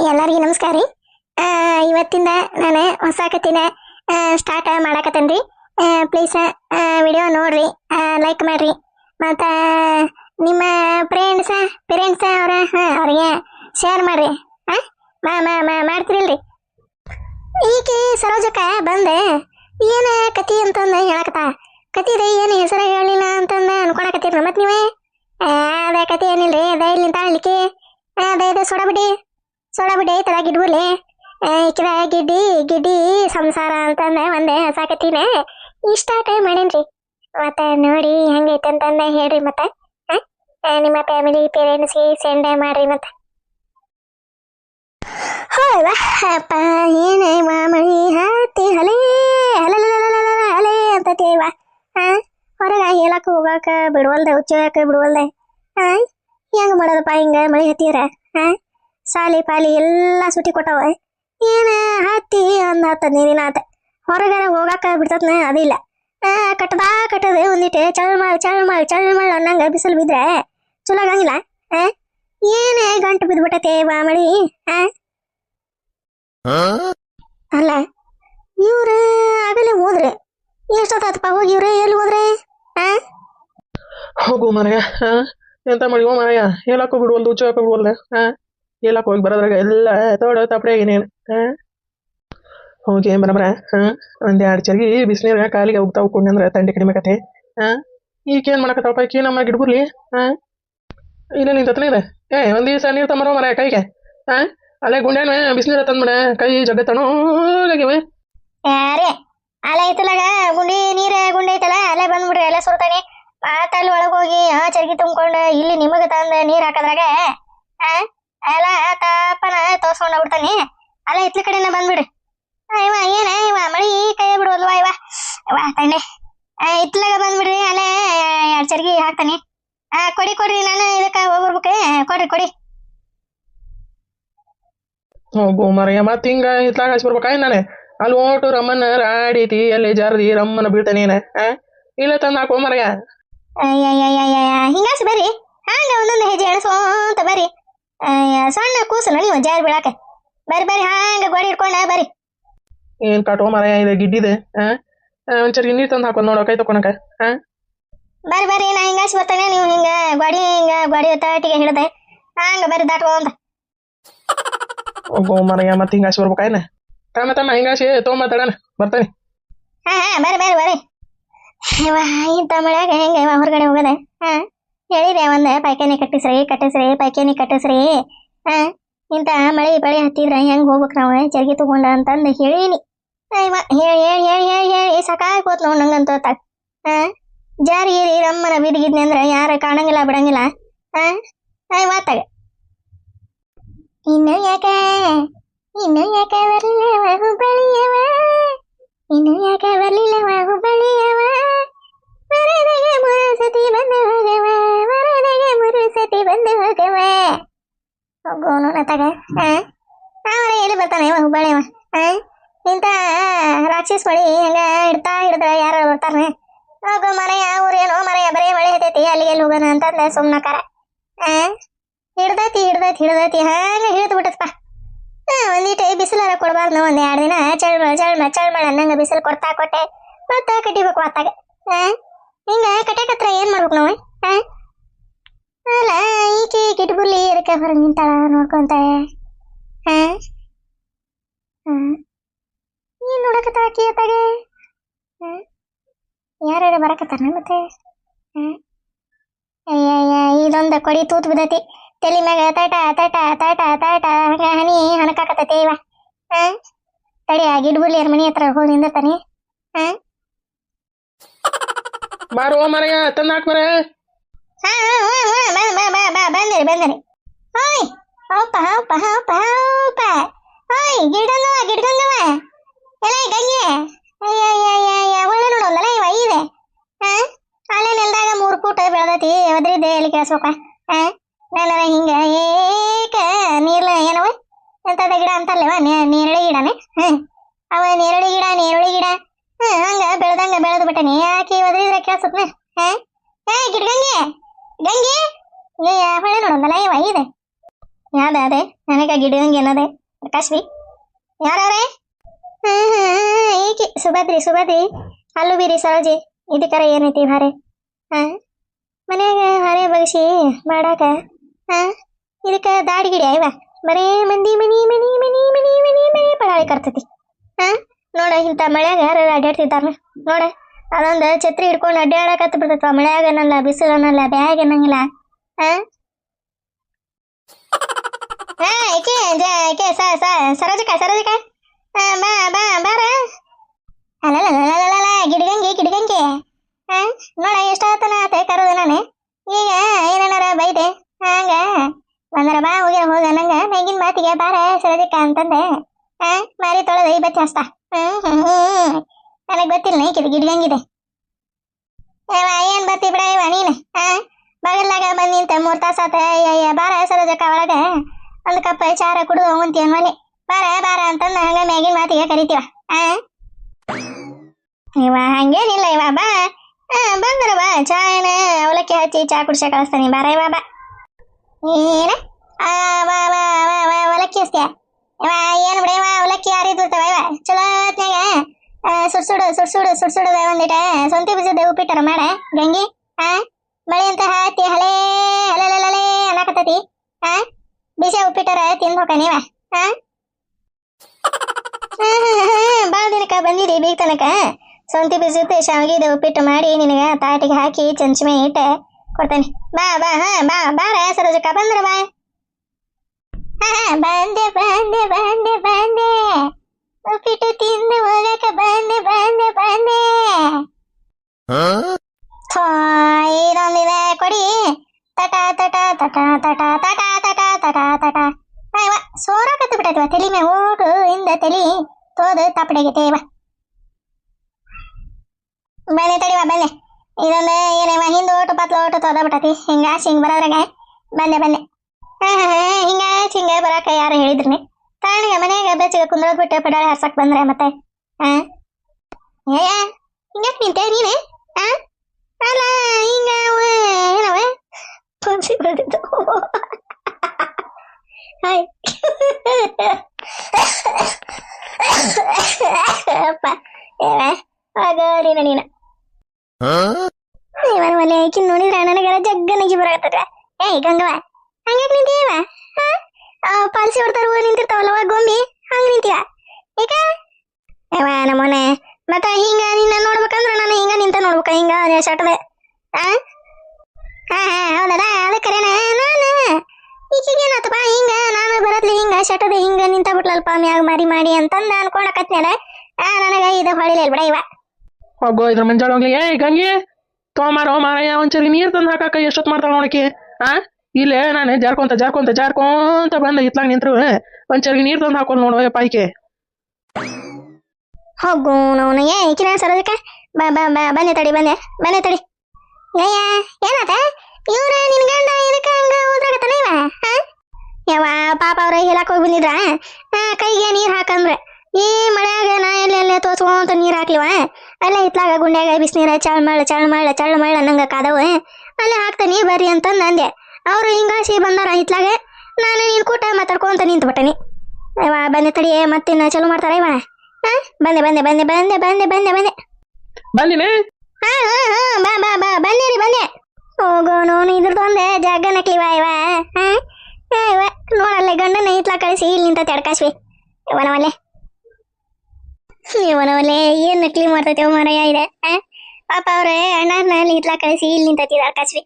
ಎಲ್ಲರಿಗೂ ನಮಸ್ಕಾರ ರೀ. ಇವತ್ತಿಂದ ನಾನು ಹೊಸ ಕಥೆನ ಸ್ಟಾರ್ಟ್ ಮಾಡಕತ್ತೇನ್ರಿ. ಪ್ಲೀಸ್ ವಿಡಿಯೋ ನೋಡ್ರಿ, ಲೈಕ್ ಮಾಡ್ರಿ, ಮತ್ತು ನಿಮ್ಮ ಪೇರೆಂಟ್ಸ್ ಅವ್ರಿಗೆ ಶೇರ್ ಮಾಡ್ರಿ. ಮಾಡ್ತಿರಿಲ್ರಿ. ಈಕೆ ಸರೋಜಕ್ಕ ಬಂದೆ ಏನು ಕತಿ ಅಂತಂದು ಹೇಳಕತ್ತ. ಕತಿದ ಏನು ಹೆಸರು ಹೇಳಿಲ್ಲ ಅಂತಂದು ಅನ್ಕೊಳಕತ್ತೀರಿ ಮತ್ತೆ ನೀವೇ. ಅದೇ ಕತಿ ಏನಿಲ್ರಿ, ಅದೇ ಇಲ್ಲಿಂದ ಅಳ್ಲಿಕ್ಕೆ ಅದೇ ಸೋಡಾಬಿಡ್ಡಿ ಐತಲ್ಲ ಗಿಡ್ಬುಲಿ, ಈಕಿದ ಗಿಡ್ಡಿ ಸಂಸಾರ ಅಂತಂದ ಒಂದೇ ಹೊಸ ಕತಿನ ಸ್ಟಾರ್ಟ್ ಮಾಡೇನ್ರಿ. ಮತ್ತೆ ನೋಡಿ ಹೆಂಗೈತೆ ಅಂತಂದ ಹೇಳ್ರಿ. ಮತ್ತೆ ನಿಮ್ಮ ಫ್ಯಾಮಿಲಿ ಪೇರೆಂಟ್ಸ್ಗೆ ಸೆಂಡ್ ಮಾಡ್ರಿ. ಮತ್ತೆ ಅಪ್ಪ ಏನೇ ಮಳಿ ಹತ್ತಿ ಹಲೇ ಹಲೇ ಅಂತೇವ. ಹೊರಗ ಹೇಳಕ್ ಹೋಗಾಕ ಬಿಡ್ವಲ್ದೆ, ಹುಚ್ಚೋಯಕ ಬಿಡ್ವಲ್ದೆ. ಹೆಂಗ ಮಾಡೋದಪ್ಪ ಹಿಂಗ ಮಳಿ ಹತ್ತಿರ? ಸಾಲಿ ಪಾಲಿ ಎಲ್ಲ ಸುಟ್ಟಿ ಕೊಟ್ಟವ. ಏನ ಹತ್ತಿ ಒಂದ್ 10 ನೀರಿನ ಆತ. ಹೊರಗಾರ ಹೋಗಾಕ ಬಿಡ್ತತ್ನ ಅದಿಲ್ಲ. ಕಟ್ಟದ ಒಂದಿಟ್ಟು ಚಳಮಳ್ ಅನ್ನಂಗ ಬಿಸಿಲು ಬಿದ್ರೆ ಚಲೋ ಆಗಂಗಿಲ್ಲ. ಏನ ಗಂಟು ಬಿದ್ಬಿಟ್ಟತೆ ಬಾ ಮಳಿ. ಅಲ್ಲ ಇವ್ರ ಆಗಲೇ ಹೋದ್ರೆ ಎಷ್ಟೊತ್ತಾತಪ್ಪ ಹೋಗಿ? ಇವ್ರೆ ಎಲ್ಲಿ ಹೋದ್ರೆ? ಹೋಗು ಮನೆಗ. ಎಂತ ಮಾಡಿವ ಮನೆಯ ಹೇಳಕ್ಕೂ ಬಿಡುವಲ್ದು, ಉಚ್ಚೋಕ ಬಿಡುವಲ್ದ. ಹೇಳಕ್ ಹೋಗಿ ಬರೋದ್ರಾಗ ಎಲ್ಲ ತೋಡ ತಪ್ಪಡೆಯಾಗಿ ನೀನು. ಹೋಗಿ ಬರಬರ ಒಂದೆರಡು ಚರ್ಗಿ ಬಿಸಿನೀರ ಕಾಲಿಗೆ ಹೋಗ್ತಾ ಹೋಗ್ಕೊಂಡೆ ಅಂದ್ರೆ ತಂಡಿ ಕಡಿಮೆ ಕತೆ. ಈಗೇನ್ ಮಾಡಕತ್ತಪ್ಪ ಈಕಿ ನಮ್ಮ ಗಿಡ್ಬುರ್ಲಿ. ಇಲ್ಲ ನಿನ್ ತತ್ನ ಇದೆ. ಒಂದ್ ದಿವಸ ನೀರು ತಮ್ಮರೋ ಮರ ಕೈಗೆ. ಅಲ್ಲೇ ಗುಂಡ್ಯಾನ ಬಿಸಿನೀರ ತಂದ್ಬಿಡ, ಕೈ ಜಗತ್ತಣೋಗಿವೆ. ಯಾರೇ ಅಲೆ ಐತಲಾಗ ಗುಂಡಿ ಐತಲ್ಲ, ಅಲ್ಲೇ ಬಂದ್ಬಿಡ್ರಿ. ಎಲ್ಲ ಸುರ್ತಾನೆ ಮಾತ ಅಲ್ಲಿ ಒಳಗೆ ಹೋಗಿ ಚರ್ಗಿ ತುಂಬ್ಕೊಂಡು ಇಲ್ಲಿ ನಿಮಗೆ ತಂದ ನೀರ್ ಹಾಕದ್ರಾಗ ಎಲ್ಲ ತಾಪನ ತೋರ್ಸ್ಕೊಂಡ್ ಬಿಡ್ತಾನೆ. ಅಲ್ಲ ಇತ್ಲ ಕಡೆನ ಬಂದ್ಬಿಡ್ರಿ. ಇವ ಮಳಿ ಕೈ ಬಿಡುವಲ್ವಾ ಇವ ತಂಡೆ. ಇತ್ಲಾಗ ಬಂದ್ಬಿಡ್ರಿ. ಅಲ್ಲೇ 2 ಚರ್ಗಿ ಹಾಕ್ತಾನೆ. ಕೊಡ್ರಿ, ನಾನು ಇದಕ್ಕೆ ಹೋಗ್ಬರ್ಬೇಕು. ಕೊಡಿ. ಹೋಗು ಮರೆಯ ಮತ್ತೆ ಹಿಂಗ ಇತ್ಲಾಗ ಹಚ್ಬರ್ಬೇಕಾಯ್ ನಾನೇ. ಅಲ್ಲಿ ಓಟು ರಮ್ಮನ ರಾಡೀತಿ ಅಲ್ಲಿ ಜಾರದಿ ರಮ್ಮನ ಬೀಳ್ತಾನೇನ. ಇಲ್ಲ ತಂದು ಹಾಕೋ ಮರೆಯ. ಹಿಂಗಾಸಿ ಬರ್ರಿ. ಹಂಗ ಒಂದೊಂದು ಹೆಜ್ಜೆ ಎಣಸೋಂತ ಬರ್ರಿ. ಸಣ್ಣ ಕೂಸು ನೀವು ಜಾರಿ ಬೀಳಾಕ. ಬರ್ರಿ ಹಂಗ ಗೋಡಿ ಹಿಡ್ಕೊಂಡ ಬರ್ರಿ. ಏನ್ ಕಾಟೋ ಮರೆಯ ಇದೆ ಗಿಡ್ಡಿದೆ. ಒಂದ್ ಚರ್ಗಿ ನೀರ್ ತಂದು ಹಾಕೋದ್ ನೋಡೋ ಕೈ ತಕೊಳಕ. ಬರ್ರಿ ನಾ ಹಿಂಗಾಸಿ ಬರ್ತಾನೆ. ನೀವು ಹಿಂಗ ಗೋಡಿ ತಟಿಗೆ ಹಿಡ್ದೆ ಹಂಗ ಬರ್ರಿ ದಾಟ್ಕೊಂತ. ಹೋಗೋ ಮರೆಯ ಮತ್ತೆ ಹಿಂಗಾಸಿ ಬರ್ಬೇಕಾಯ್ನ. ತಮ್ಮ ಹಿಂಗಾಸಿ ತೊಗೊಂಬತ್ತಡಣ ಬರ್ತಾನೆ. ಬರ್ರಿ. ಇಂಥ ಮಳ್ಯಾಗ ಹೆಂಗ ಹೊರಗಡೆ ಹೋಗದೆ? ಹೇಳಿದೆ ಒಂದ ಪೈಖಾನಿ ಕಟ್ಟಿಸ್ರಿ. ಇಂಥ ಮಳಿ ಹತ್ತಿದ್ರ ಹೆಂಗ್ ಹೋಗ್ಬೇಕ್ ನಾವು ಚರ್ಗಿ ತಗೊಂಡ ಅಂತಂದು ಹೇಳಿನಿ. ಹೇಳಿ ಸಾಕಾಗೋತ್ ನೋಡ್ ನಂಗಂತ. ಜಾರಿ ರಮ್ಮನ ಬಿದ್ದಿದ್ನಿ ಅಂದ್ರ ಯಾರ ಕಾಣಂಗಿಲ್ಲ ಬಿಡಂಗಿಲ್ಲ. ಮಾತಾಗ ಇನ್ನು ಯಾಕೆ ಬರ್ಲಿಲ್ಲ ಹುಬ್ಬಳ್ಳಿಯವ, ಇನ್ನು ಯಾಕೆ ಬರ್ಲಿಲ್ಲ ಹುಬ್ಬಳ್ಳಿಯವ, ಮರನೆಗೆ 3 ಸತಿ ಬಂದು ಹೋಗವ, ಹೋಗೋನು ನತಾಗ. ಎಲ್ಲಿ ಬರ್ತಾನೆ ಹುಬ್ಬಳ್ಳಿಯವ? ಇಂಥ ರಾಕ್ಷಸ ಮಳಿ ಹಂಗ ಹಿಡಿದ್ರ ಯಾರು ಬರ್ತಾರ? ಹೋಗೋ ಮನೆಯ ಊರೇನೋ ಮನೆಯ ಬರೇ ಮಳೆ ಹತ್ತೈತಿ, ಅಲ್ಲಿ ಎಲ್ಲಿ ಹೋಗೋಣ ಅಂತಂದ ಸುಮ್ನಕಾರ. ಹಿಡ್ದೈತಿ ಹಂಗ ಹಿಡಿದು ಬಿಟ್ಟತ್ಪ. ಒಂದಿಟ್ಟು ಬಿಸಿಲಾರ ಕೊಡ್ಬಾರ್ದು. ಒಂದ್ 2 ದಿನ ಚಳ್ಮಳ ಅನ್ನಂಗ ಬಿಸಿಲು ಕೊಟ್ಟೆ ಮತ್ತ ಕಟ್ಟಿಬೇಕು ಅತ್ತಾಗ. ಹಿಂಗ ಕಟ್ಯಾಕತ್ರ ಏನ್ ಮಾಡ್ಬೇಕು ನಾವು? ಅಲ್ಲ ಈಕೆ ಗಿಡ್ಬುರ್ಲಿ ಅದಕ್ಕೆ ಹೊರಗೆ ನಿಂತಾಳ ನೋಡ್ಕೊಂತ. ಏನ್ ನೋಡಕತ್ತಾಳ ಆಕಿ ಅತ್ತಾಗ? ಯಾರ್ಯಾರ ಬರಕತ್ತಾರ ಮತ್ತೆ? ಇದೊಂದು ಕೊಡಿ ತೂತ್ ಬಿದ್ದೈತಿ ತಲೆ ಮ್ಯಾಗ. ತಾಟ ಹಂಗ ಹನಿ ಹಣಕಾಕತ್ತೈತಿ ಇವ. ತಡಿ ಆ ಗಿಡ್ಬುರ್ಲಿಯರ್ ಮನಿ ಹತ್ರ ಹೋಗಿ ನಿಂದಿರ್ತಾನೆ. ಬಾರೋ ಮರೆಯ ತಂದು ಹಾಕ್ ಮರೆ. ಬಂದಿರಿ. ಓಯ್ ಹೌಪ ಓಯ್ ಗಿಡ್ಗಂಗವ ಎಲ್ಲ ಗಂಗೆ. ಒಳ್ಳೆ ನೋಡೋದಲ್ಲ ಇವ ಇದೆ. ಅಲ್ಲೇ ನೆಲ್ದಾಗ 3 ಫೂಟ್ ಬೆಳೆದೈತಿ. ಒದ್ರಿದ್ದೆ ಎಲ್ಲಿ ಕೇಳಿಸ್ಬೇಕ? ನೆಲದ ಹಿಂಗ ಏಕ ನೀರ್ಲ ಏನವ ಎಂತದ ಗಿಡ ಅಂತಲ್ಲವ? ನೇರಳೆ ಗಿಡನೇ. ಅವ ನೇರಳೆ ಗಿಡ ಹಂಗ ಬೆಳೆದು ಬಿಟ್ಟನಿ. ಯಾಕೆ ಒದ್ರಿದ್ರೆ ಕೇಳಿಸುತ್ತ? ಗಿಡ್ಗಂಗೆ ಹೊಳೆ ನೋಡೋದಲ್ಲ ಇವ ಇದೆ. ಯಾವ್ದ ಅದೇ ನನಗ ಗಿಡಂಗೆ ಏನದೆ ಕಾಶ್ವಿ ಯಾರವ್ರೆ ಈಕಿ ಸುಭದ್ರಿ ಅಲ್ಲು ಬೀರಿ ಸರೋಜಿ ಇದಕ್ಕರ ಏನೈತಿ ಹಾರೆ ಮನ್ಯಾಗ ಹಾರೆ ಬಗ್ಸಿ ಮಾಡಾಕ ಇದಕ್ಕ ದಾಡಿ ಗಿಡಿ ಅಯ್ಯವ ಬರೇ ಮಂದಿ ಮನಿ ಪಡಾಳಿ ಕರ್ತತಿ ನೋಡ ಇಂಥ ಮಳ್ಯಾಗ ಯಾರು ಅಡ್ಡಾಡ್ತಿದ್ದಾರ ನೋಡ ಅದೊಂದು ಛತ್ರಿ ಹಿಡ್ಕೊಂಡು ಅಡ್ಡಾಡಕತ್ತ ಬಿಡ್ತತ್ವ ಮಳ್ಯಾಗ ಅನ್ನಲ್ಲ ಬಿಸಿಲು ಅನ್ನಲ್ಲ ಬ್ಯಾಗ್ ಅನ್ನಂಗಿಲ್ಲ ಸರೋಜಕ ಬಾರ ಅಲ್ಲ ಗಿಡಗಂಗೆ ನೋಡ ಎಷ್ಟಾತನ ಆತ ಕರೋದು ನಾನು ಈಗ ಏನಾರ ಬೈದೆ ಹಂಗ ಬಂದರ ಬಾ ಹೋಗ ನಂಗ ಮೇಗಿನ ಮಾತಿಗೆ ಬಾರ ಸರೋಜಕ ಅಂತಂದೆ ಮಾರಿ ತೊಳೆದ ಈ ಬಚ್ಚ ಹಸ್ತ ನನಗ್ ಗೊತ್ತಿಲ್ಲ ನೈಕಿದೆ ಗಿಡಗಂಗಿದೆ ಏನ್ ಬರ್ತಿ ಬಿಡ ಇವ ನೀನ್ ಬಗಲ್ಲಾಗ ಬಂದ್ ನಿಂತ 3 ತಾಸ ಆತ ಬಾರ ಸರೋಜಕ್ಕ ಒಳಗ ಒಂದ್ ಕಪ್ ಚಾರ ಕುಡಿದು ಹೋಗುಂತಿ ಅನ್ವಲೆ ಬಾರ ಅಂತಂದ ಹಂಗ ಮ್ಯಾಗಿನ ಮಾತಿಗೆ ಕರಿತೀವ ಇವ ಹಂಗೇನಿಲ್ಲ ಇವ ಬಾ ಬಂದ್ರ ಬಾ ಚಾ ಏನ ಅವಲಕ್ಕಿ ಹಚ್ಚಿ ಚಾ ಕುಡ್ಸ ಕಳಿಸ್ತಾನೆ ಬಾರ ಇವ ಬಾ ಏನ ಅವಲಕ್ಕಿ ಹಚ್ತೀಯ ಇವ ಏನ್ ಬಿಡ ಇವ ಅವಲಕ್ಕಿ ಯಾರಿದ್ದಿರ್ತಾವ ಇವ ಚಲೋತ್ನಾಗ ಸುಡ್ಸುಡು ಒಂದಿಟ ಸೊಂತಿ ಬೀಜದ ಉಪ್ಪಿಟ್ಟಾರ ಮಾಡ ಗಂಗಿ ಮಳಿ ಅಂತ ಹಾತಿ ಹಳೆ ಅನ್ನಕತ್ತತಿ ಬಿಸಿ ಉಪ್ಪಿಟ್ಟಾರ ತಿಂದು ಹೋಗ ನೀವ ಬಾಳ ದಿನಕ್ಕ ಬಂದಿರಿ ಬೀಗ ತನಕ ಸೊಂತಿ ಬೀಜದ ಶಾವಿಗೆ ಉಪ್ಪಿಟ್ಟು ಮಾಡಿ ನಿನಗ ತಾಟಿಗೆ ಹಾಕಿ ಚಂಚಮೆ ಇಟ್ಟ ಕೊಡ್ತೇನೆ ಬಾರ ಸರೋಜಕ್ಕ ಬಂದ್ರ ಬಾ ಬಂದೆ ಉಪ್ಪಿಟ್ಟು ತಿಂದು ಹೋಗಕ ಬಂದೆ ಇದೊಂದಿದೆ ಕೊಡಿ ತಟ ಸೋರಾಕತ್ತು ಬಿಟ್ಟೈತಿವ ತಲಿ ಮೇ ಓಟು ಇಂದ ತಲಿ ತೋದು ತಪ್ಪಡೆಗಿತೇವ ಬನ್ನಿ ತಡಿವ ಬನ್ನಿ ಇದೊಂದು ಏನೇವ ಹಿಂದ ಓಟು ಪತ್ಲ ಓಟು ತೋದ ಬಿಟ್ಟತಿ ಹಿಂಗ ಬರೋದ್ರಾಗ ಬಂದೆ ಹಿಂಗ ಬರಾಕ ಯಾರು ಹೇಳಿದ್ರಿ ತಾಣಿಗೆ ಮನೆಯಾಗ ಬೆಚ್ಚಗ ಕುಂದ್ರೋದ್ ಬಿಟ್ಟು ಪಡಾಳಿ ಹರ್ಸಕ್ ಬಂದ್ರೆ ಮತ್ತೆ ಹಿಂಗಕ್ ನಿಂತೆ ನೀನೆ ಅಲ್ಲ ಹಿಂಗ ಏನವ ಪಂಕ್ಷಿ ಬರ್ತಿತ್ತು ಅಪ್ಪ ನೀನ ಇವನ ಮನೆ ಆಕಿನ್ ನೋಡಿದ್ರ ನನಗೆಲ್ಲ ಜಗ್ಗನಗಿ ಬರಕತ್ತದ ಗಂಗವ ಹಂಗ್ಯಾಕ್ ನಿಂತೀವ ಪಾಲಿಸಿ ಹೊಡ್ತಾರ ನಿಂತಿರ್ತಾವಲ್ಲವ ಗೊಂಬಿ ಹಂಗ ನಿಂತೀವ ಈಗ ನಮ್ಮನೆ ಮತ್ತ ಹಿಂಗ ನಿನ್ನ ನೋಡ್ಬೇಕಂದ್ರ ನಾನು ಹಿಂಗ ನಿಂತ ನೋಡ್ಬೇಕ ಹಿಂಗ ಶಟದೆ ಹೌದಲ್ಲ ಅದಕ್ಕರೇನ ನಾನು ಈಗೇನಾತಪ್ಪ ಹಿಂಗ ನಾನು ಬರತ್ಲಿ ಹಿಂಗ ಶಟದೆ ಹಿಂಗ ನಿಂತ ಬಿಟ್ಲಲ್ಪ ಮ್ಯಾಗ ಮಾರಿ ಮಾಡಿ ಅಂತಂದ ಅನ್ಕೊಳಕತ್ನ್ಯಾಲ ನನಗ ಇದು ಹೊಳಿಲಿಲ್ಲ ಬಿಡ ಇವ ಹೋಗೋ ಇದ್ರ ಮಂಜಾಳ ಹೋಗ್ಲಿ ಗಂಗೆ ತೋಮಾರೋ ಮಾರಯ್ಯ ಒಂಚೂರಿ ನೀರ್ ತಂದು ಹಾಕಾಕ ಎಷ್ಟೊತ್ತು ಮಾಡ್ತಾಳ ನೋಡಕ್ಕೆ ಇಲ್ಲೇ ನಾನು ಜಾರ್ಕೊಂತ ಬಂದ ಇತ್ಲಾಗ ನಿಂತ್ರು ಒಂಚೂರಿ ನೀರ್ ತಂದು ಹಾಕೊಂಡು ನೋಡುವ ಪಾಯ್ಕೆ ಹೋಗು ನೋನು ಈಕಿನ ಸರೋಜಕ್ಕ ಬಂದೆ ತಡಿ ಅಯ್ಯ ಏನಾತ ಇವ್ರ ನಿನ್ ಗಂಡ ಇದಕ್ಕ ಹಂಗ ಓದ್ರಾಗತ್ತಾನ ಇವ ಯಾವ ಪಾಪ ಅವ್ರ ಹೇಳಕ್ ಹೋಗಿ ಬಂದಿದ್ರ ಕೈಗೆ ನೀರ್ ಹಾಕಂದ್ರೆ ಈ ಮಳ್ಯಾಗ ನಾ ಎಲ್ಲೆಲ್ಲೇ ತೋರ್ಸ್ಕೊಂತ ನೀರ್ ಹಾಕ್ಲಿವ ಅಲ್ಲೇ ಇತ್ಲಾಗ ಗುಂಡ್ಯಾಗ ಬಿಸಿನೀರ ಚಳ್ಮಳ್ಳ ನಂಗ ಕಾದವ ಅಲ್ಲೇ ಹಾಕ್ತಾನಿ ಬರ್ರಿ ಅಂತಂದು ಅಂದೆ ಅವ್ರು ಹಿಂಗಾಸಿ ಬಂದಾರ ಇತ್ಲಾಗ ನಾನು ನೀನ್ ಕೂಟ ಮಾತಾಡ್ಕೊಂತ ನಿಂತು ಬಿಟ್ಟನಿ ಇವ ಬಂದೆ ತಡಿ ಮತ್ತಿನ್ನ ಚಲೋ ಮಾಡ್ತಾರ ಇವ ಬಂದೆ ಬಂದಿನೇ ಬಂದೆ ಹೋಗೋ ನೋನು ಇದ್ರದೊಂದೆ ಜಾಗ ನಕ್ಲಿವ ಇವ ನೋಡಲ್ಲ ಗಂಡನ ಇತ್ಲಾ ಕಳಿಸಿ ಇಲ್ಲಿ ನಿಂತ ತಡ್ಕಾಸ್ವಿ ಇವನವಲ್ಲೇ ಏನ್ ನಕ್ಲಿ ಮಾಡ್ತೈತೆ ಮಾರಯ್ಯ ಇದೆ ಪಾಪ ಅವ್ರ ಅಣ್ಣಾರ್ನ ಇತ್ಲಾ ಕಳಿಸಿ ಇಲ್ಲಿ ನಿಂತೈತಿ ತಡ್ಕಾಸ್ವಿ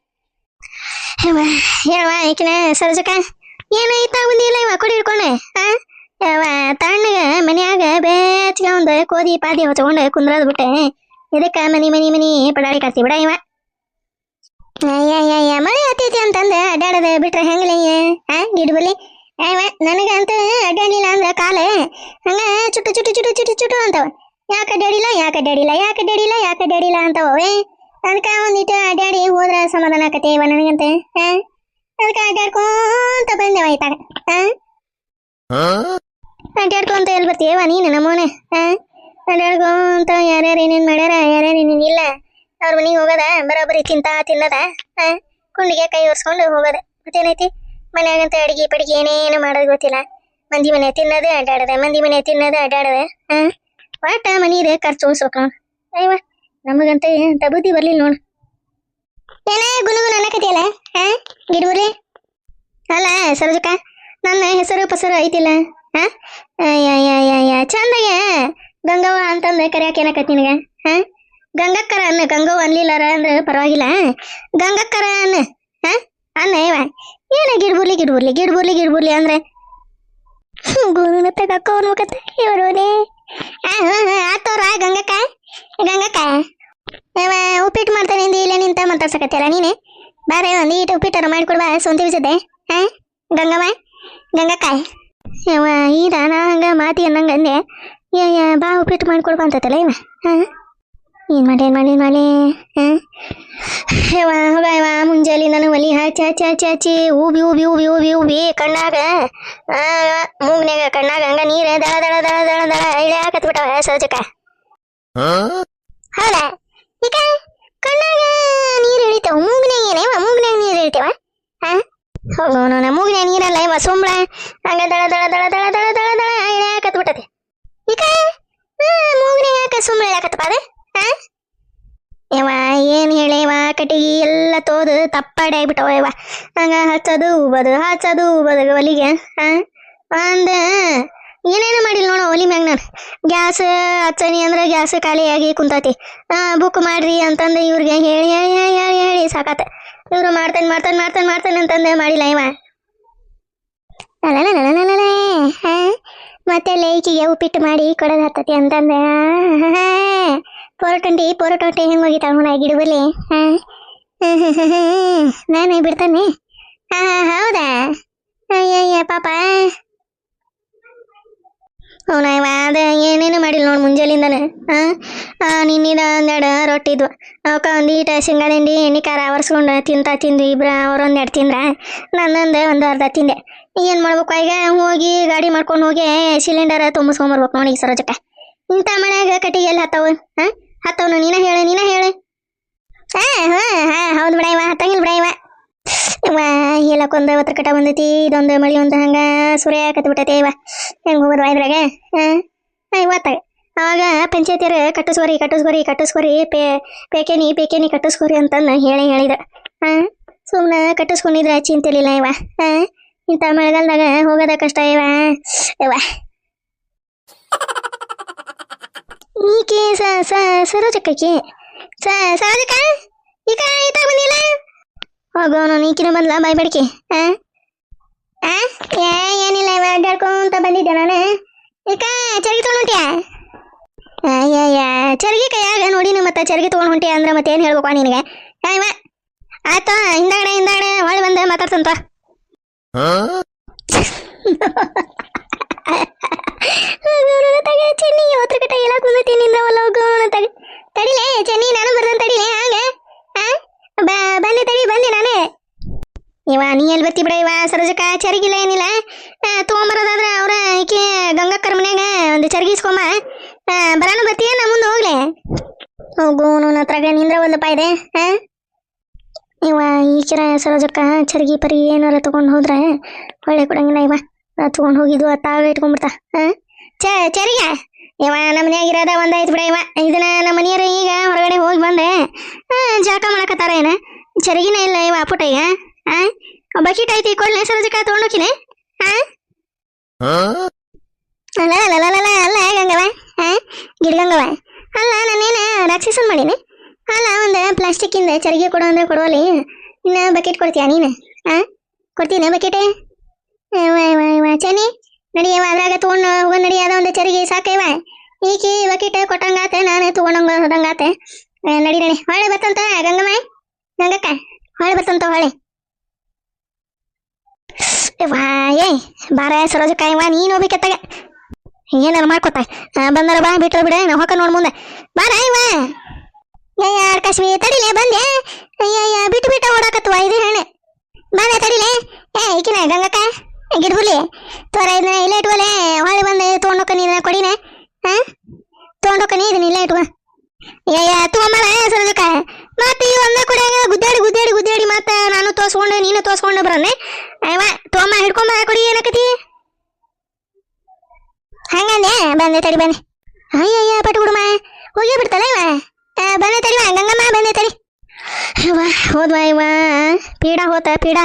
ಹೇಳುವ ಈಕಿನ ಸರೋಜಕ್ಕ ಏನಾಯ್ತಾ ಬಂದಿಲ್ಲ ಇವ ಕೊಡಿ ಹಿಡ್ಕೊಂಡೆ ತಣ್ಣಗ ಮನ್ಯಾಗ ಬೇಚ್ಗ ಒಂದು ಕೋದಿ ಪಾದಿ ಹೊಚ್ಕೊಂಡು ಕುಂದ್ರದ್ ಬಿಟ್ಟೆ ಇದಕ್ಕ ಮನಿ ಪಡಾಳಿ ಕಟ್ಸಿ ಬಿಡ ಇವ ಮಳೆ ಹತ್ತೈತಿ ಅಂತಂದ ಅಡ್ಡಾಡದ ಬಿಟ್ರೆ ಹೆಂಗಲಿ ಗಿಡಬಲಿ ನನಗಂತ ಅಡ್ಡಾಡಿಲ್ಲ ಅಂದ್ರ ಕಾಲ ಹಂಗ ಚುಟ್ಟು ಅಂತವ ಯಾಕೆ ಅಡ್ಡಾಡಿಲ್ಲ ಅಂತವೇ ಅದಕ್ಕ ಒಂದಿಟ್ಟು ಅಡ್ಡಾಡಿ ಹೋದ್ರ ಸಮಾಧಾನ ಆಕತಿ ಇವ ನನಗಂತೆ ಅದಕ್ಕೆ ಅಡ್ಡಾಡ್ಕೊಂತ ಬಂದೆವ ಆಯ್ತಾಗ ಅಡ್ಡಾಡ್ಕೊಂತ ಎಲ್ಲಿ ಬರ್ತೀಯವ ನೀನು ನಮ್ಮೋನೆ ಅಡ್ಡಾಡ್ಕೊಂತ ಯಾರ್ಯಾರು ಏನೇನ್ ಮಾಡ್ಯಾರ ಯಾರ್ಯಾರು ಏನೇನ್ ಇಲ್ಲ ಅವ್ರ ಮನೆಗೆ ಹೋಗದ ಬರೋಬ್ಬರಿ ತಿನ್ನದ ಕುಂಡಿಗೆ ಕೈ ಒರ್ಸ್ಕೊಂಡು ಹೋಗದ ಮತ್ತೇನೈತಿ ಮನ್ಯಾಗಂತ ಅಡಿಗೆ ಪಡಿಗೆ ಏನೇನು ಮಾಡೋದು ಗೊತ್ತಿಲ್ಲ. ಮಂದಿ ಮನೆ ತಿನ್ನೋದು ಅಡ್ಡಾಡದೆ, ಮಂದಿ ಮನೆ ತಿನ್ನೋದು ಅಡ್ಡಾಡದೆ. ಒಟ್ಟ ಮನೀದೆ ಖರ್ಚು ಉಳಿಸ್ಬೇಕು ನೋಡು. ಅಯ್ಯವ ನಮಗಂತ ಅಂತ ಬುದ್ಧಿ ಬರ್ಲಿಲ್ಲ ನೋಡು. ಏನ ಗುನುಗುನ ಅನ್ನಕತಿಯಲ್ಲ ಗಿಡ್ಬುರಿ? ಅಲ್ಲ ಸರೋಜಕ್ಕ, ನನ್ನ ಹೆಸರು ಪಸರು ಐತಿಲ್ಲ. ಚಂದಾಗ ಗಂಗವ್ವ ಅಂತಂದು ಕರಿಯಾಕ ಏನಕತ್ ನಿನಗ? ಗಂಗಕ್ಕರ ಅನ್ನ, ಗಂಗವ್ವ ಅನ್ಲಿಲ್ಲಾರ ಅಂದ್ರೆ ಪರವಾಗಿಲ್ಲ, ಗಂಗಕ್ಕರ ಅನ್ನ. ಅನ್ನ ಇವ ಏನ ಗಿಡ್ಬುರ್ಲಿ ಗಿಡ್ಬುರ್ಲಿ ಗಿಡ್ಬುರ್ಲಿ ಗಿಡ್ಬುರ್ಲಿ ಅಂದ್ರೆ ಗುರುನ ತಗಕ್ಕ ಹೋಗ್ಬೇಕತ್ತ ಇವರೋನೇ. ಆತವ್ರ ಗಂಗಕ್ಕ. ಗಂಗಕ್ಕ ಇವ ಉಪ್ಪಿಟ್ಟು ಮಾಡ್ತಾನೆ ಇಂದ ಇಲ್ಲ ನಿಂತ ಮಾತಾಡ್ಸಕತ್ತಲ್ಲ ನೀನೆ. ಬಾರೆ ಒಂದು ಈಟ ಉಪ್ಪಿಟ್ಟರ ಮಾಡಿಕೊಡ್ಬಾ, ಸೊಂತಿ ಬಿಸದೆ. ಗಂಗಮ್ಮ ಗಂಗಕ್ಕ ಇವ ಈದ ನಾ ಹಂಗ ಮಾತಿ ಅನ್ನಂಗ ಅಂದೆ. ಬಾ ಉಪ್ಪಿಟ್ಟು ಮಾಡಿಕೊಡ್ಬಾ ಅಂತತ್ತಲ್ಲ ಇವ. ಏನ್ ಮಾಡಿ ಇವ ಮುಂಜಾನೆ ನಾನು ಒಲಿ ಹಚ್ಚಿ ಹಚ್ಚಿ ಹಚ್ಚಿ ಹಚ್ಚಿ ಊಬಿ ಊಬಿ ಊಬಿ ಊಬಿ ಊಬಿ ಕಣ್ಣಾಗ ಮೂಗ್ನ್ಯಾಗ ಕಣ್ಣಾಗ ಹಂಗ ನೀರ ದಳ ದಳ ದಳ ದಳ ದಳ ಇಳ್ಯಾಕತ್ ಬಿಟ್ಟವ ಸರೋಜಕ್ಕ. ಹೌದಾ? ಈಗ ಕಣ್ಣಾಗ ನೀರು ಇಳಿತಾವ, ಮೂಗ್ನ್ಯಾಗ ಏನೇವ? ಮೂಗ್ನ್ಯಾಗ ನೀರು ಇಳಿತಾವ? ಹೋಗೋ ನನ್ನ ಮೂಗ್ನ್ಯಾಗ ನೀರಲ್ಲ ಇವ ಸುಂಬಳ ಹಂಗ ದಳ ದಳ ದಳ ದಳ ದಳ ದಳ ದಳ ಇಳ್ಯಾಕತ್ ಬಿಟ್ಟತಿ. ಈಗ ಮೂಗ್ನ್ಯಾಗ ಯಾಕೆ ಸುಂಬಳ ಇಳ್ಯಾಕತ್ತಪ್ಪ ಅದ? ಇವ ಏನ್ ಹೇಳಿವ ಕಟ್ಟಿಗೆ ಎಲ್ಲ ತೋದು ತಪ್ಪಾಡಿ ಆಗ್ಬಿಟ್ಟವ ಇವ. ಹಂಗ ಹಚ್ಚೋದು ಉಬದು ಒಲಿಗೆ. ಅಂದ ಏನೇನು ಮಾಡಿಲ್ಲ ನೋಡ ಒಲಿ ಮ್ಯಾಗ. ನಾನು ಗ್ಯಾಸ್ ಹಚ್ಚನಿ ಅಂದ್ರೆ ಗ್ಯಾಸ್ ಖಾಲಿಯಾಗಿ ಕುಂತತಿ. ಬುಕ್ ಮಾಡ್ರಿ ಅಂತಂದು ಇವ್ರಿಗೆ ಹೇಳಿ ಹೇಳಿ ಹೇಳಿ ಹೇಳಿ ಹೇಳಿ ಸಾಕಾತ. ಇವ್ರು ಮಾಡ್ತೇನೆ ಅಂತಂದು ಮಾಡಿಲ್ಲ ಇವ. ಅಲ್ಲ ಮತ್ತೆ ಲೈಕಿಗೆ ಉಪ್ಪಿಟ್ಟು ಮಾಡಿ ಕೊಡೋದು ಹತ್ತತಿ ಅಂತಂದೆ. 420 ಹೆಂಗೆ ಹೋಗಿತಾಳ ಹುಣ ಗಿಡಬಲ್ಲಿ. ನಾನು ಬಿಡ್ತಾನೆ. ಹೌದಾ? ಅಯ್ಯಯ್ಯ ಪಾಪ ಅವನ ಇವ ಅದ ಏನೇನು ಮಾಡಿಲ್ಲ ನೋಡು ಮುಂಜಾಲಿಂದನೇ. ನಿನ್ನಿದ ಒಂದೆರಡು ರೊಟ್ಟಿ ಇದ್ವು, ಅವಕ್ಕ ಒಂದೀಟ ಶೇಂಗಾ ದಿಂಡಿ ಎಣ್ಣೆ ಖಾರ ಆವರ್ಸ್ಕೊಂಡು ತಿಂದು ಇಬ್ರು ಅವರೊಂದೆರಡು ತಿಂದ್ರ, ನನ್ನೊಂದು ಒಂದು ಅರ್ಧ ತಿಂದೆ. ಏನು ಮಾಡ್ಬೇಕು ಈಗ? ಹೋಗಿ ಗಾಡಿ ಮಾಡ್ಕೊಂಡು ಹೋಗಿ ಸಿಲಿಂಡರ್ ತುಂಬಿಸ್ಕೊಂಬರ್ಬೇಕು ನೋಡಿ ಸರೋಜಕ್ಕ. ಇಂಥ ಮನ್ಯಾಗ ಕಟ್ಟಿಗೆ ಎಲ್ಲಿ ಹತ್ತವನು ನೀನ ಹೇಳು. ಹೌದು ಬಿಡ ಇವ, ಹತ್ತಂಗಿಲ್ಲ ಬಿಡ ಇವ. ಹೇಳಕ್ಕೊಂದು 50 ಕಟ ಬಂದೈತಿ, ಇದೊಂದು ಮಳಿ ಒಂದು ಹಂಗ ಸುರೇ ಕತ್ ಬಿಟ್ಟೈತಿ ಇವ. ಹೆಂಗೆ ಹೋಗೋದು ಇದ್ರಾಗ? ಇವತ್ತಾಗ ಅವಾಗ ಪಂಚಾಯತಿಯರು ಕಟ್ಟಿಸ್ಕೊರಿ ಪೇಕೇನಿ ಕಟ್ಟಿಸ್ಕೊರಿ ಅಂತಂದು ಹೇಳಿದ. ಸುಮ್ಮನೆ ಕಟ್ಟಿಸ್ಕೊಂಡಿದ್ರೆ ಚಿಂತಿರ್ಲಿಲ್ಲ ಇವ. ಇಂಥ ಮಳೆಗಾಲದಾಗ ಹೋಗೋದ ಕಷ್ಟ ಇವ. ಈಕೆ ಸರೋಜಕ್ಕಿ ಸರೋಜಕ್ಕ ಈಗ ಈತ ಬಂದಿಲ್ಲ. ಹೋಗೋನು ನೀಕಿನ ಬಂದ್ಲ ಬಾಯ್ ಬೇಡಿಕೆ. ಏನಿಲ್ಲ ಇವ ಅಡ್ಡಾಡ್ಕೊಂತ ಬಂದಿದ್ದೆ ನಾನು. ಈಗ ಚರ್ಗಿ ತೊಗೊಂಡು ಹೊಂಟಿಯಾ? ಚರ್ಗಿ ಕೈಯಾಗ ನೋಡಿನ ಮತ್ತೆ ಚರ್ಗಿ ತೊಗೊಂಡು ಹೊಂಟಿಯ ಅಂದ್ರೆ ಮತ್ತೆ ಏನು ಹೇಳ್ಬೇಕು ನಿನಗೆ? ಇವ ಆಯ್ತು ಹಿಂದಾಗಡೆ ಹೊಳೆ ಬಂದೆ ಮಾತಾಡ್ತಂತ. ಚೆನ್ನಿ 50 ಕಟ ಎಲ್ಲ ಕುಂದತೀನಿ ನಿಂದ್ರವಲ್ಲ ತಡಿಲೆ ಚೆನ್ನಿ, ನಾನು ಬರ್ದಂತ ತಡಿಲೆ. ಹಂಗ ಬಂದೆ ನಾನೇ. ಇವ ನೀ ಎಲ್ಲಿ ಬರ್ತಿ ಬಿಡ ಇವ ಸರೋಜಕ್ಕ. ಚರ್ಗಿಲ್ಲ ಏನಿಲ್ಲ, ತೊಗೊಂಬರೋದಾದ್ರೆ ಅವ್ರ ಈಕೆ ಗಂಗಕ್ಕರ ಮನ್ಯಾಗ ಒಂದು ಚರ್ಗಿ ಇಸ್ಕೊಂಬ. ಬರಾನು ಬರ್ತೀಯ ನಾ ಮುಂದೆ ಹೋಗ್ಲೆ? ಹೋಗು ನನ್ನ ಹತ್ರಾಗ ನಿಂದ್ರವಲ್ಲಪ್ಪ ಇದೆ. ಇವ ಈಕಿರ ಸರೋಜಕ್ಕ ಚರ್ಗಿ ಪರಿ ಏನಾರ ತೊಗೊಂಡು ಹೋದ್ರೆ ಒಳ್ಳೆ ಕೊಡಂಗಿಲ್ಲ ಇವ. ತೊಗೊಂಡು ಹೋಗಿದ್ವು ತಾವೇ ಇಟ್ಕೊಂಡ್ಬಿಡ್ತಾ. ಚರಿಗ ಇವ ನಮ್ಮ ಮನ್ಯಾಗಿರೋದ ಒಂದಾಯ್ತು ಬಿಡ ಇವ. ಇದನ್ನ ನಮ್ಮ ಮನೆಯವರು ಈಗ ಹೊರಗಡೆ ಹೋಗಿ ಬಂದೆ ಜಳಕ ಮಾಡಕತ್ತಾರ. ಏನ ಚರಿಗಿನ ಇಲ್ಲ ಇವ ಪುಟ. ಈಗ ಬಕೀಟ್ ಐತಿ ಕೊಡ್ಲೆ ಸರೋಜಕ್ಕ ತೊಗೊಂಡೋಕಿನೆ. ಅಲ್ಲ ಗಂಗವ ಗಿಡ್ಗಂಗವ ಅಲ್ಲ, ನಾನೇನ ರಾಕ್ಷಸನ್ ಮಾಡೀನಿ? ಅಲ್ಲ ಒಂದು ಪ್ಲಾಸ್ಟಿಕ್ಕಿಂದ ಚರಿಗೆ ಕೊಡು ಅಂದ್ರೆ ಕೊಡುವಲ್ಲಿ, ಇನ್ನು ಬಕೆಟ್ ಕೊಡ್ತೀಯ ನೀನು? ಕೊಡ್ತೀನಿ ಬಕೆಟೇ. ಚನಿ ನಡಿಯವ ಅದ್ರಾಗ ತೊಗೊಂಡು ಹೋಗೋ ನಡಿ. ಅದ ಒಂದು ಚರಿಗೆ ಸಾಕೈವ. ಈಕಿ ಬಕೆಟ್ ಕೊಟ್ಟಂಗಾತೆ, ನಾನು ತೊಗೊಂಡಂಗ ಹೋದಂಗಾತೆ. ನಡಿ ಹೊಳೆ ಬರ್ತಂತ ಗಂಗಕ್ಕ ಹೊಳೆ ಬರ್ತಂತ ಹೊಳೆ. ಬಾರ ಸರೋಜಕ್ಕ ಇವ ನೀನು ಹೋಗ್ಬೇಕತ್ತಾಗ ಏನಾರು ಮಾಡ್ಕೊತ ಬಂದಾರ ಬಾ, ಬಿಟ್ಟರು ಬಿಡ ನಾವು ಹೊಕ್ಕ ನೋಡ್ ಮುಂದೆ ಬಾರ ಇವ. ಕಾಶ್ಮೀರ ತಡಿಲೆ ಬಂದೆ. ಬಿಟ್ಟು ಓಡಾಕತ್ವ ಇದು ಹೆಣ್ಣೆ. ಬಾರ ತಡಿಲೆ. ಈಕಿನ ಗಂಗಕ್ಕ ಗಿಡ್ಬುಲಿ ತೋರ ಇದನ್ನ ಇಲ್ಲೇ ಇಟ್ವಲೆ. ಹೊಳೆ ಬಂದು ತೊಗೊಂಡೋಕ ನೀನ ಕೊಡಿನ. ತೊಗೊಂಡೋಕ ನೀ ಇದನ್ನ ಇಲ್ಲೇ ಇಟ್ವ. ತೊಗೊಂಬರ ಸರೋಜಕ್ಕ. ಮತ್ತೆ ಈ ಒಂದೇ ಕೊಡಿಯಾಗ ಗುದ್ದಾಡಿ ಮತ್ತೆ ನಾನು ತೋರ್ಸ್ಕೊಂಡು ನೀನು ತೋರ್ಸ್ಕೊಂಡು ಹಿಡ್ಕೊಂಡು ಬರನೆ ಅಯ್ಯವ ತೋಮ ಹಿಡ್ಕೊಂಬ ಕೊಡಿ ಏನಕತಿ ಹಂಗಂದೆ ಬಂದೆ ತಡಿ ಬನ್ನಿ ಅಯ್ಯಯ್ಯ ಪಟ್ಟು ಹುಡುಮ ಹೋಗಿ ಬಿಡ್ತಲ್ಲ ಇವ ಬಂದೆ ತಡಿ ಗಂಗಮ್ಮ ಬಂದೆ ತಡಿ ಹೋದ್ವಾ ಇವ ಪೀಡ ಹೋತ ಪೀಡ